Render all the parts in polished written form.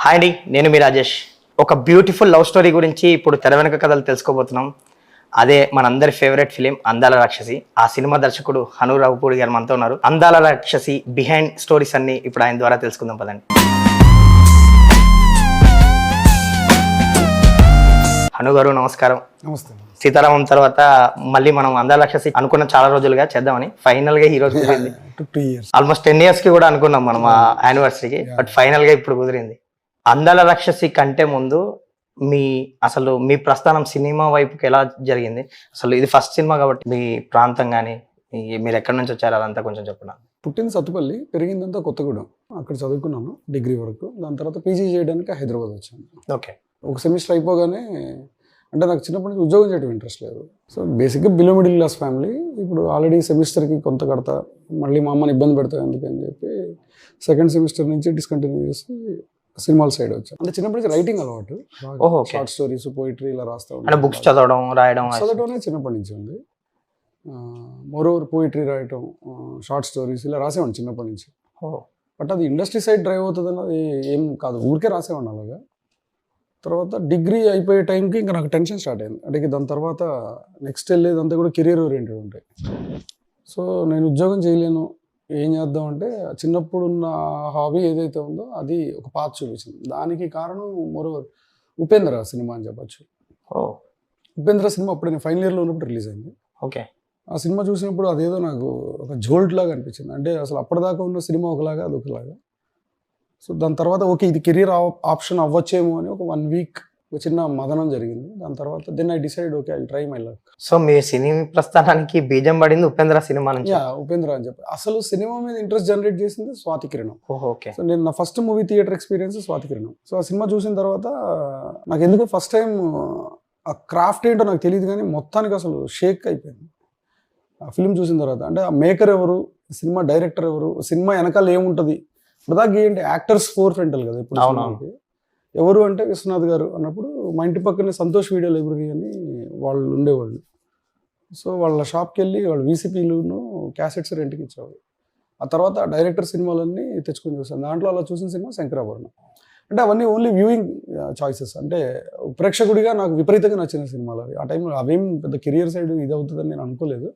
Hi అండి, నేను మీ రాజేష్. ఒక బ్యూటిఫుల్ లవ్ స్టోరీ గురించి ఇప్పుడు తెర వెనుక కథలు తెలుసుకోబోతున్నాం. అదే మనందరి ఫేవరెట్ ఫిలిం అందాల రాక్షసి. ఆ సినిమా దర్శకుడు హను రావుపూడి గారు మనతో ఉన్నారు. అందాల రాక్షసి బిహైండ్ స్టోరీస్ అన్ని ఇప్పుడు ఆయన ద్వారా తెలుసుకుందాం పదండి. హను గారు నమస్కారం. నమస్తే. సీతారామం తర్వాత మళ్ళీ మనం అందాల రాక్షసి అనుకున్న చాలా రోజులుగా చేద్దామని ఫైనల్ గా ఈ రోజు కుదిరింది. ఆల్మోస్ట్ 10 years కి కూడా అనుకున్నాం మనం ఆ యానివర్సరీకి, బట్ ఫైనల్ గా ఇప్పుడు కుదిరింది. అందాల రాక్షసి కంటే ముందు మీ ప్రస్థానం సినిమా వైపుకి ఎలా జరిగింది? అసలు ఇది ఫస్ట్ సినిమా కాబట్టి మీ ప్రాంతం కానీ మీరు ఎక్కడి నుంచి వచ్చారు అదంతా కొంచెం చెప్పండి. పుట్టింది సత్తుపల్లి, పెరిగిందంతా కొత్తగూడెం. అక్కడ చదువుకున్నాను డిగ్రీ వరకు. దాని తర్వాత పీజీ చేయడానికి హైదరాబాద్ వచ్చాను. ఓకే. ఒక సెమిస్టర్ అయిపోగానే, అంటే నాకు చిన్నప్పటి నుంచి ఉద్యోగం చేయడం ఇంట్రెస్ట్ లేదు. సో బేసిక్గా బిలో మిడిల్ క్లాస్ ఫ్యామిలీ. ఇప్పుడు ఆల్రెడీ సెమిస్టర్కి కొంత కడతా, మళ్ళీ మా అమ్మని ఇబ్బంది పెడతా ఎందుకని చెప్పి సెకండ్ సెమిస్టర్ నుంచి డిస్కంటిన్యూ చేసి సినిమాల సైడ్ వచ్చాను. అంటే చిన్నప్పటి నుంచి రైటింగ్ అలవాటు. షార్ట్ స్టోరీస్, పోయిటరీ ఇలా రాస్తా ఉంటాను. బుక్స్ చదవడం, రాయడం చిన్నప్పటి నుంచి ఉంది. మోరోవర్ పోయిటరీ రాయటం, షార్ట్ స్టోరీస్ ఇలా రాసేవాడిని చిన్నప్పటి నుంచి. బట్ అది ఇండస్ట్రీ సైడ్ డ్రైవ్ అవుతుంది అన్నది ఏం కాదు, ఊరికే రాసేవాడిని అలాగా. తర్వాత డిగ్రీ అయిపోయే టైంకి ఇంకా నాకు టెన్షన్ స్టార్ట్ అయింది. అంటే దాని తర్వాత నెక్స్ట్ వెళ్ళేదంతా కూడా కెరీర్ ఓరియంటెడ్ ఉంటాయి. సో నేను ఉద్యోగం చేయలేను, ఏం చేద్దాం అంటే చిన్నప్పుడు ఉన్న హాబీ ఏదైతే ఉందో అది ఒక పాత్ చూపించింది. దానికి కారణం మోరోవర్ ఉపేంద్ర సినిమా అని చెప్పచ్చు. ఉపేంద్ర సినిమా అప్పుడు నేను ఫైనల్ ఇయర్లో ఉన్నప్పుడు రిలీజ్ అయింది. ఓకే. ఆ సినిమా చూసినప్పుడు అదేదో నాకు ఒక జోల్ట్ లాగా అనిపించింది. అంటే అసలు అప్పటిదాకా ఉన్న సినిమా ఒకలాగా అది ఒకలాగా. సో దాని తర్వాత ఓకే ఇది కెరీర్ ఆప్షన్ అవ్వచ్చేమో అని ఒక 1 week ఒక చిన్న మదనం జరిగింది. దాని తర్వాత then I decide okay I try my luck. So మీ సినిమా ప్రస్థానానికి బీజం పడింది ఉపేంద్ర సినిమా నుంచి? ఉపేంద్ర అని చెప్పి అసలు సినిమా మీద ఇంట్రెస్ట్ జనరేట్ చేసింది స్వాతి కిరణం. ఓకే. సో నేను నా first movie theatre experience Swathi కిరణం. సో ఆ సినిమా చూసిన తర్వాత నాకు ఎందుకు ఫస్ట్ టైం ఆ క్రాఫ్ట్ ఏంటో నాకు తెలియదు కానీ మొత్తానికి అసలు షేక్ అయిపోయింది ఆ ఫిల్మ్ చూసిన తర్వాత. అంటే ఆ మేకర్ ఎవరు, సినిమా డైరెక్టర్ ఎవరు, సినిమా వెనకాల ఏముంటుంది, ఇప్పటిదాకా ఏంటి యాక్టర్స్ ఫోర్ ఫ్రంటల్ కదా ఇప్పుడు సినిమాకి. ఎవరు అంటే విశ్వనాథ్ గారు అన్నప్పుడు మా ఇంటి పక్కనే సంతోష్ వీడియో లైబ్రరీ అని వాళ్ళు ఉండేవాళ్ళు. సో వాళ్ళ షాప్కి వెళ్ళి వాళ్ళు వీసీపీలును క్యాసెట్స్ రెంట్కి ఇచ్చేవాళ్ళు. ఆ తర్వాత డైరెక్టర్ సినిమాలన్నీ తెచ్చుకొని చూసాను. దాంట్లో అలా చూసిన సినిమా శంకరాభరణం. అంటే అవన్నీ ఓన్లీ వ్యూయింగ్ చాయిసెస్. అంటే ప్రేక్షకుడిగా నాకు విపరీతంగా నచ్చిన సినిమాలు అవి. ఆ టైంలో అవేం పెద్ద కెరియర్ సైడ్ ఇది అవుతుందని నేను అనుకోలేదు.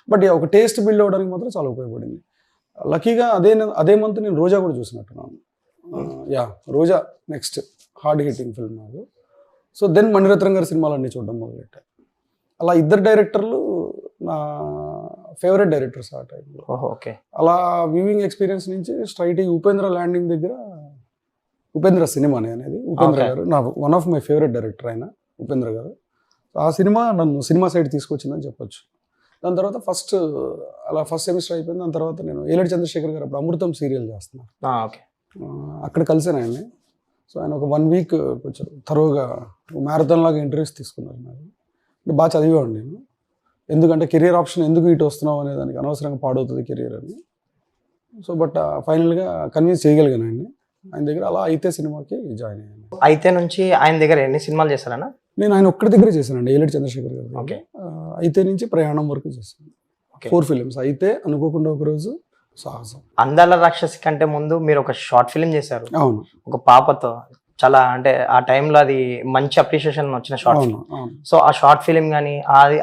బట్ ఒక టేస్ట్ బిల్డ్ అవ్వడానికి మాత్రం చాలా ఉపయోగపడింది. లక్కీగా అదే మంత్ నేను రోజా కూడా చూసినట్టున్నాను. రోజా నెక్స్ట్ హార్డ్ హిట్టింగ్ ఫిల్మ్ నాకు. సో దెన్ మణిరత్నం గారి సినిమాలన్నీ చూడడం మొదలెట్టాను. అలా ఇద్దరు డైరెక్టర్లు నా ఫేవరెట్ డైరెక్టర్స్ ఆ టైంలో. ఓకే. అలా వ్యూవింగ్ ఎక్స్పీరియన్స్ నుంచి స్ట్రైట్ ఉపేంద్ర ల్యాండింగ్ దగ్గర ఉపేంద్ర సినిమానే అనేది. ఉపేంద్ర గారు నా one of my favourite director ఆయన ఉపేంద్ర గారు. ఆ సినిమా నన్ను సినిమా సైడ్ తీసుకొచ్చిందని చెప్పొచ్చు. దాని తర్వాత ఫస్ట్ సెమిస్టర్ అయిపోయింది. దాని తర్వాత నేను ఏలటి చంద్రశేఖర్ గారు అప్పుడు అమృతం సీరియల్ చేస్తున్నారు. అక్కడ కలిసాను ఆయన్ని. సో ఆయన ఒక 1 week కొంచెం తరువుగా మ్యారథాన్ లాగా ఇంటర్వ్యూస్ తీసుకున్నారు. నాకు బాగా చదివేవాడు నేను. ఎందుకంటే కెరియర్ ఆప్షన్ ఎందుకు ఇటు వస్తున్నావు అనే దానికి అనవసరంగా పాడవుతుంది కెరియర్ అని. సో బట్ ఫైనల్గా కన్విన్స్ చేయగలిగాను ఆయన దగ్గర. అలా అయితే సినిమాకి జాయిన్ అయ్యాను. అయితే నుంచి ఆయన దగ్గర ఎన్ని సినిమాలు చేశారన్నా? నేను ఆయన ఒక్కడి దగ్గరే చేశానండి, ఏలటి చంద్రశేఖర్ గారు. ఓకే. అయితే నుంచి ప్రయాణం వరకు చేశాను. 4 films. అయితే అనుకోకుండా ఒకరోజు, సాహసం. అందాల రాక్షసి కంటే ముందు మీరు ఒక షార్ట్ ఫిల్మ్ చేశారు. అవును. ఒక పాపతో. చాలా అంటే ఆ టైంలో అది మంచి అప్రిషియేషన్ వచ్చిన షార్ట్ ఫిల్మ్. సో ఆ షార్ట్ ఫిల్మ్ కానీ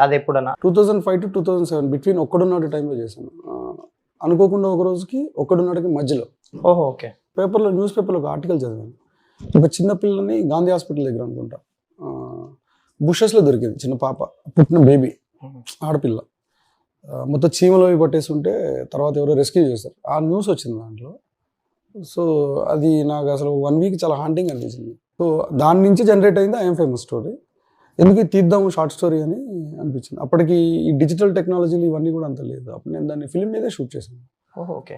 అది ఎప్పుడన్నా 2005 to 2007 బిట్వీన్ ఒక్కడున్నాడు టైంలో చేశాను. అనుకోకుండా ఒక రోజుకి ఒక్కడున్నాడుకి మధ్యలో. ఓకే. న్యూస్ పేపర్లో ఒక ఆర్టికల్ చదివాను. ఒక చిన్న పిల్లని గాంధీ హాస్పిటల్ దగ్గర అనుకుంటా బుషెస్లో దొరికింది. చిన్న పాప, పుట్టిన బేబీ, ఆడపిల్ల. మొత్తం చీమలో పట్టేసి ఉంటే తర్వాత ఎవరో రెస్క్యూ చేశారు. ఆ న్యూస్ వచ్చింది దాంట్లో. సో అది నాకు అసలు 1 week చాలా హాంటింగ్ అనిపించింది. సో దాని నుంచి జనరేట్ అయింది ఐఎమ్ ఫేమస్ స్టోరీ. ఎందుకు తీద్దాము షార్ట్ స్టోరీ అని అనిపించింది. అప్పటికి ఈ డిజిటల్ టెక్నాలజీలు ఇవన్నీ కూడా అంత లేదు. అప్పుడు నేను దాన్ని ఫిల్మ్ మీదే షూట్ చేశాను.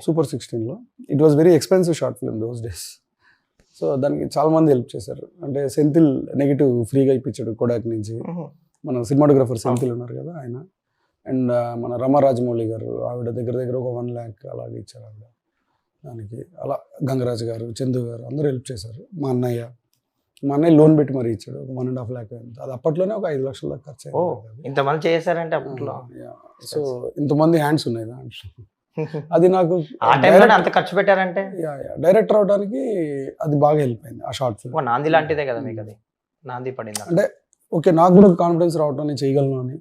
సూపర్ 16లో. It was very expensive short film those days. So దానికి చాలా మంది హెల్ప్ చేశారు. అంటే సెంథిల్ నెగిటివ్ ఫ్రీగా ఇప్పించాడు కొడాక్ నుంచి. మన సినిమాటోగ్రఫర్ సెంథిల్ ఉన్నారు కదా ఆయన. అండ్ మన రమ రాజమౌళి గారు, ఆవిడ దగ్గర ఒక 1 lakh అలాగే ఇచ్చారు ఆవిడ దానికి. అలా గంగరాజు గారు, చందు గారు అందరూ హెల్ప్ చేశారు. మా అన్నయ్య లోన్ పెట్టి మరీ ఇచ్చాడు, ఒక 1.5 lakh. అది అప్పట్లోనే ఒక 5 lakhs దాకా ఖర్చు అయ్యింది. ఇంతమంది చేశారంటే అప్పట్లో. సో ఇంతమంది హ్యాండ్స్ ఉన్నాయి దాంట్లో. అది నాకు ఆ టైంలోనే అంత ఖర్చు పెట్టారంటే డైరెక్టర్ అవడానికి అది బాగా హెల్ప్ అయింది ఆ షార్ట్ ఫిల్మ్. ఓ నాంది లాంటిదే కదా మీకు అది, నాంది పడింది అంటే ఓకే నాకు కూడా కాన్ఫిడెన్స్ రావటం నేను చేయగలను అని.